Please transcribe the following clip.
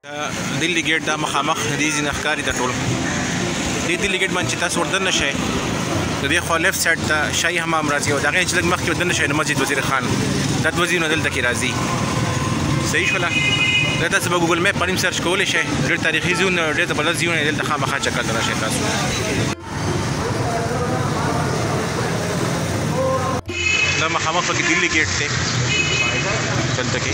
Delhi गेट دا مخامخ دي ځینې ښکاري د ټول دې دلی ګیټ باندې چې تاسو ورته نشئ د دې خوا لیفټ سایډ ته شاهي حمام راځي او د هغې چې لږ مخکې ورته نشئ نو مسجد وزیر خان دا دوه ځایونه دلته کې راځي. صحیح شوله. دا تاسو په ګوګل میپ باندې سرچ کولی شئ. ډېر تاریخي ځایونه ډېر زبردست ځایونه دلته خامخا چکر ته راشئ تاسو. دا مخامخ پکې دلی ګیټ دی دلته کې